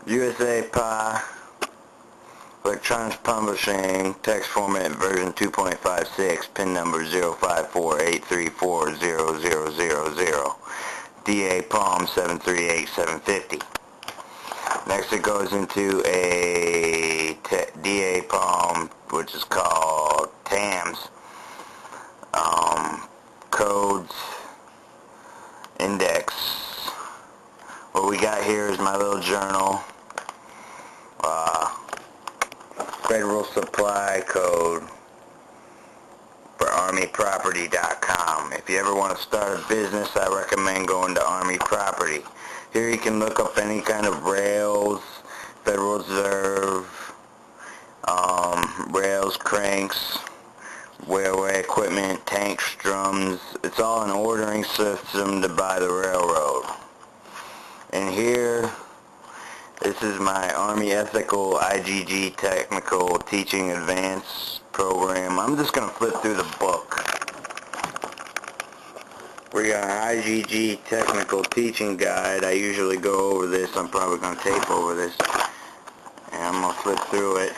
USA PA, Electronics Publishing, text format version 2.56, pin number 05483400000, DA Palm 738750. Next it goes into a DA Palm, which is called TAMS, codes, index. What we got here is my little journal, Federal Supply Code for ArmyProperty.com. If you ever want to start a business, I recommend going to Army Property. Here you can look up any kind of rails, Federal Reserve, rails, cranks, railway equipment, tanks, drums. It's all an ordering system to buy the railroad. And here, this is my Army Ethical IGG Technical Teaching Advanced Program. I'm just going to flip through the book. We got an IGG Technical Teaching Guide. I usually go over this. I'm probably going to tape over this. And I'm going to flip through it.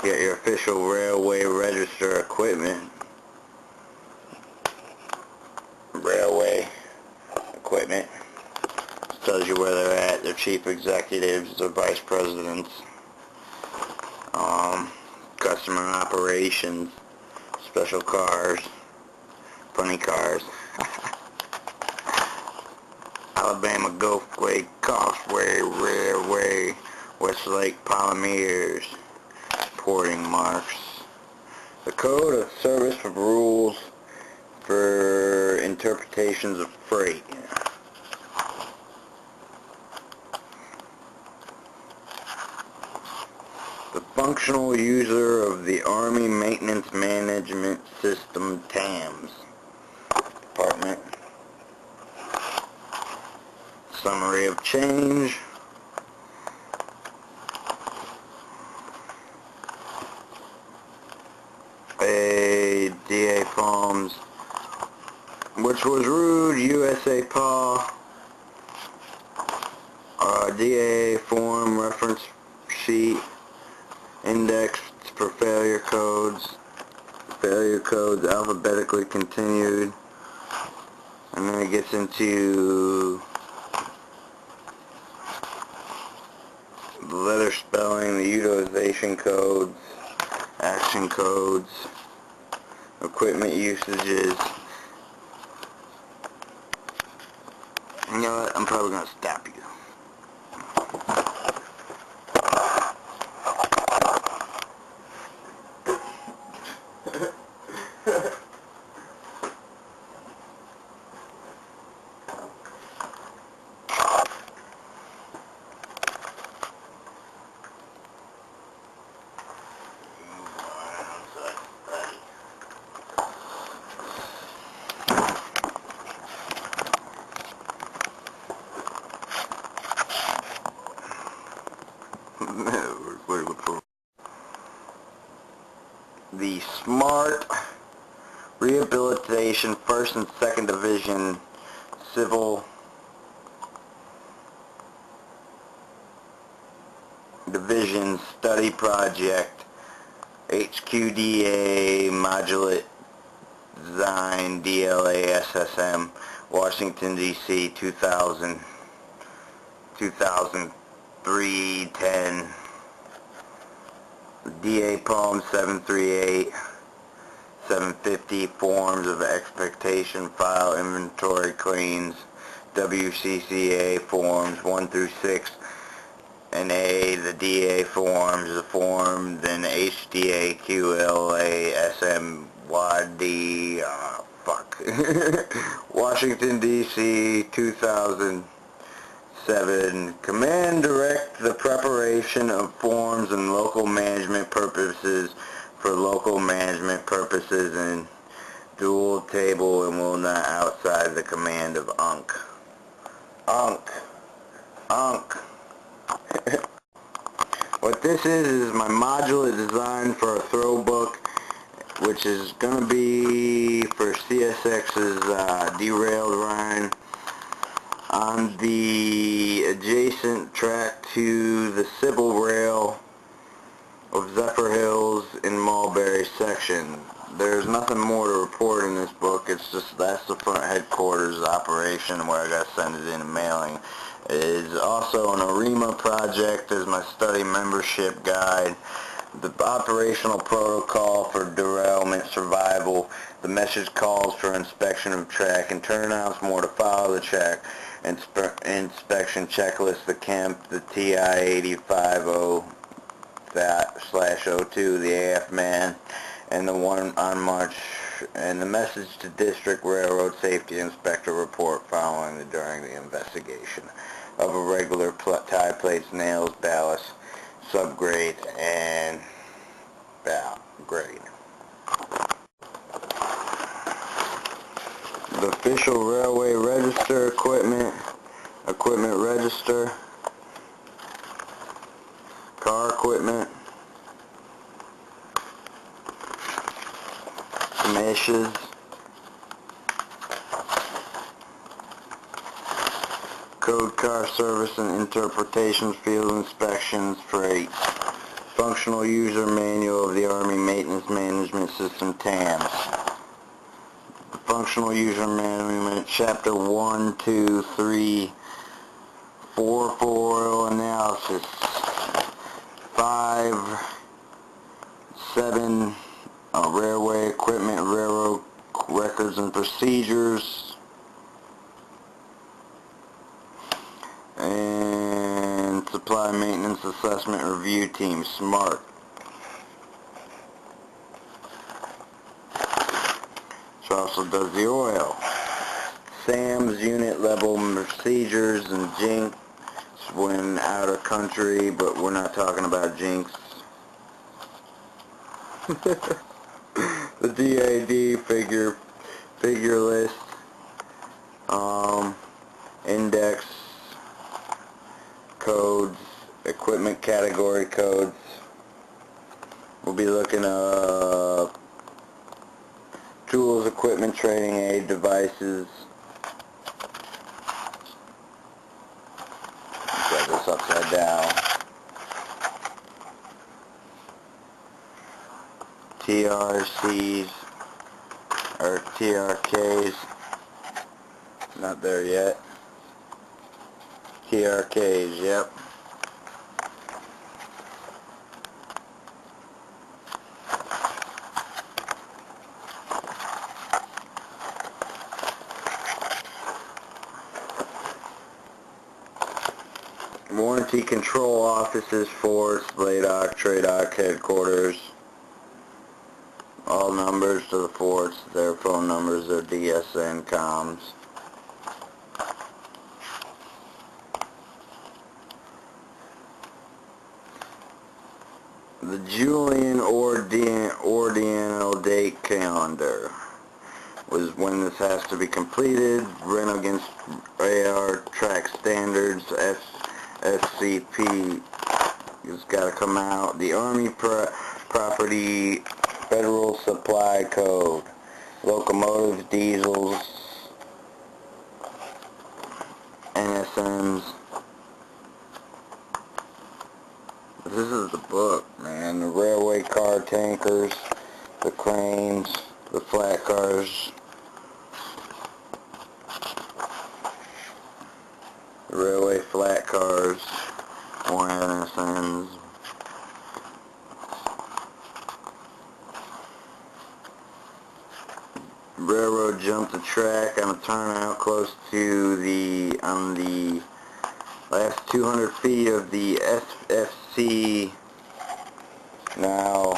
You got your official railway register equipment. Railway equipment. Tells you where they're at, their chief executives, their vice presidents, customer operations, special cars, funny cars, Alabama Gulfway, Causeway, Railway, Westlake Polymers, porting marks, the Code of Service for Rules for Interpretations of Freight. The functional user of the Army Maintenance Management System, TAMS Department. Summary of change. A DA Palms, which was rude, USA PA, DA form reference sheet, indexed for failure codes alphabetically continued, and then it gets into the letter spelling, the utilization codes, action codes, equipment usages. You know what, I'm probably going to stop you. The SMART Rehabilitation 1st and 2nd Division Civil Division Study Project, HQDA Modulate Design, DLA SSM, Washington DC 2003-10, DA Palm 738, 750, Forms of Expectation File Inventory Cleans, WCCA Forms 1 through 6, and A, the DA Forms, the Form, then HDA QLA SMYD, Washington DC 2007, command direct the preparation of forms and local management purposes for local management purposes and dual table and will not outside the command of UNC. What this is my modular design for a throw book, which is going to be for CSX's derailed Rhine. on the adjacent track to the Sybil Rail of Zephyr Hills in Mulberry section. There's nothing more to report in this book. It's just that's the front headquarters operation where I got to send it in a mailing. It is also an AREMA project as my study membership guide. The operational protocol for derailment survival. The message calls for inspection of track and turnouts, more to follow the track. Inspection checklist, the camp, the TI-85/02, the AF man, and the one on March, and the message to District Railroad Safety Inspector report following during the investigation of irregular tie plates, nails, ballast, subgrade, and grade. The official railway register equipment register, car equipment, meshes, code car service and interpretation, field inspections, freight, functional user manual of the Army Maintenance Management System, TAMS. Functional User Management, Chapter 1, 2, 3, 4 for oil analysis, 5, 7, railway equipment, railroad records and procedures, and supply maintenance assessment review team, SMART. Which also does the oil. SAM's unit level procedures and jinx when out of country, but we're not talking about jinx. The DAD figure list, index codes, equipment category codes. We'll be looking up tools, equipment, training aid, devices. Got this upside down. TRCs, or TRKs. Not there yet. TRKs, yep. Warranty control offices, forts, LADOC, TRADOC headquarters. All numbers to the forts, their phone numbers, their DSN comms. The Julian Ordinal date calendar was when this has to be completed. Rent against AR track standards, FCP has got to come out. The Army Property Federal Supply Code, locomotives, diesels, NSMs. This is the book, man. The railway car tankers, the cranes, the flat cars, the railway flat cars, more NSMs. Railroad jumped the track on a turnout close to on the last 200 feet of the SFC. Now,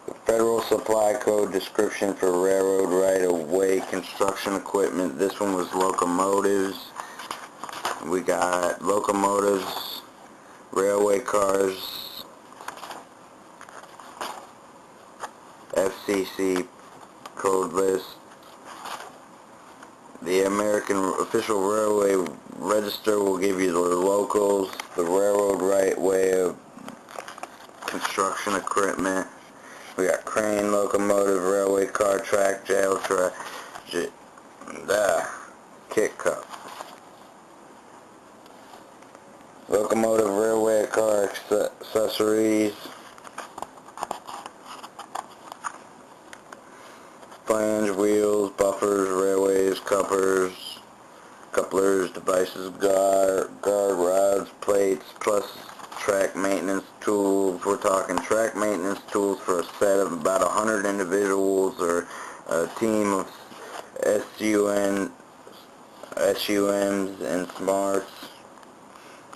the Federal Supply Code description for railroad right-of-way construction equipment. This one was locomotives. We got locomotives, railway cars, FCC code list. The American Official Railway Register will give you the locals, the railroad right-way of construction equipment. We got crane, locomotive, railway car, track, jail track, kit cup. accessories, flange, wheels, buffers, railways, couplers, devices, guard rods, plates, plus track maintenance tools. We're talking track maintenance tools for a set of about 100 individuals or a team of SUMs and smarts,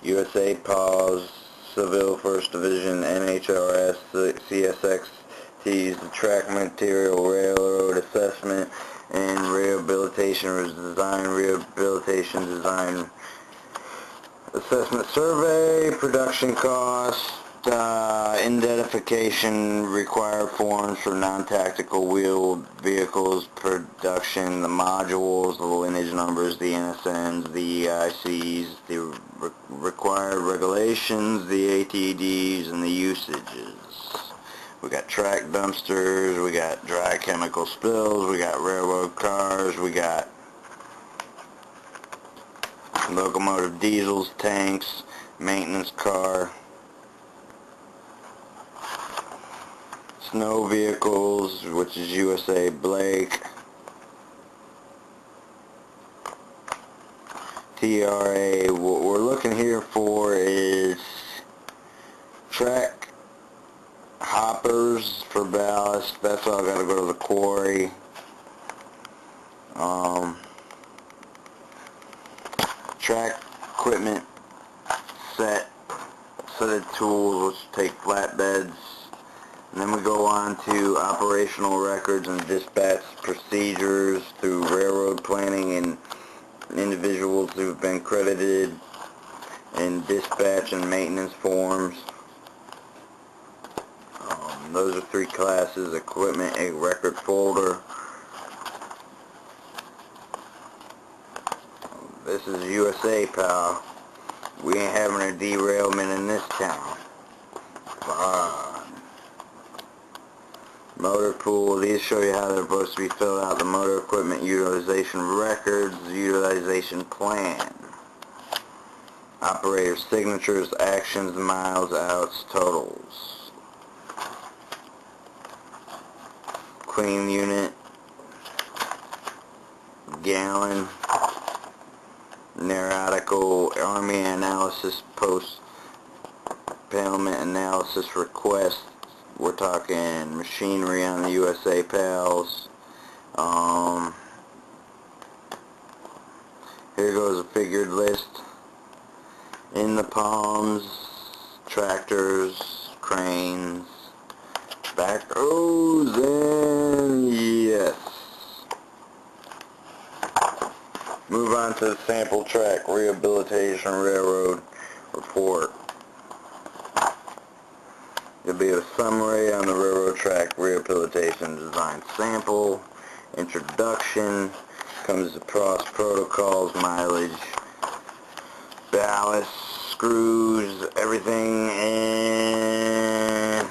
USA PAWS, Seville First Division, NHRS, CSXTs, the Track Material Railroad Assessment and Rehabilitation Design Assessment Survey, Production Cost, Identification Required Forms for Non-Tactical Wheeled Vehicles, Production, the modules, the lineage numbers, the NSNs, the EICs, the required regulations, the ATDs, and the usages. We got track dumpsters, we got dry chemical spills, we got railroad cars, we got locomotive diesels, tanks, maintenance car, snow vehicles, which is USA Blake, TRA. What we're looking here for is track hoppers for ballast. That's all got to go to the quarry. Track equipment set of tools, which take flatbeds. And then we go on to operational records and dispatch procedures through railroad planning and individuals who've been credited in dispatch and maintenance forms. Those are three classes: equipment, a record folder. This is USA, pal. We ain't having a derailment in this town. Motor pool. These show you how they're supposed to be filled out. The motor equipment utilization records, utilization plan. Operator signatures, actions, miles, outs, totals. Clean unit, gallon, neurotical, Army analysis, post-payment analysis request. We're talking machinery on the USA PALs. Here goes a figured list. In the palms, tractors, cranes, backhoes, and yes. Move on to the sample track rehabilitation railroad report. There'll be a summary on the railroad track rehabilitation design sample, introduction, comes across protocols, mileage, ballast, screws, everything, and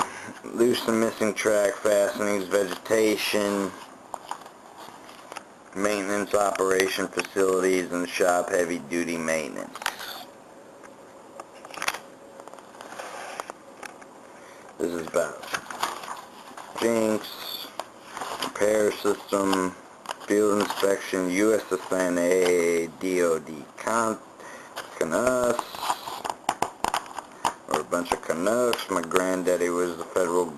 loose and missing track fastenings, vegetation, maintenance, operation facilities, and shop heavy duty maintenance. This is about jinx, repair system, field inspection, USSNA, DOD Canucks, or a bunch of Canucks. My granddaddy was the federal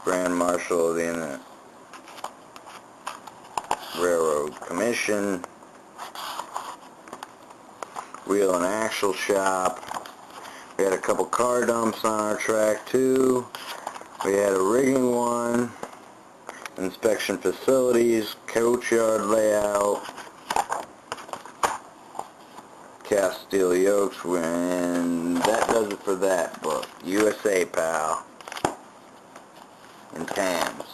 Grand Marshal of the Railroad Commission. Wheel and axle shop. We had a couple car dumps on our track too. We had a rigging one. Inspection facilities, coach yard layout, cast steel yokes, and that does it for that book. USA, pal. And TAMS.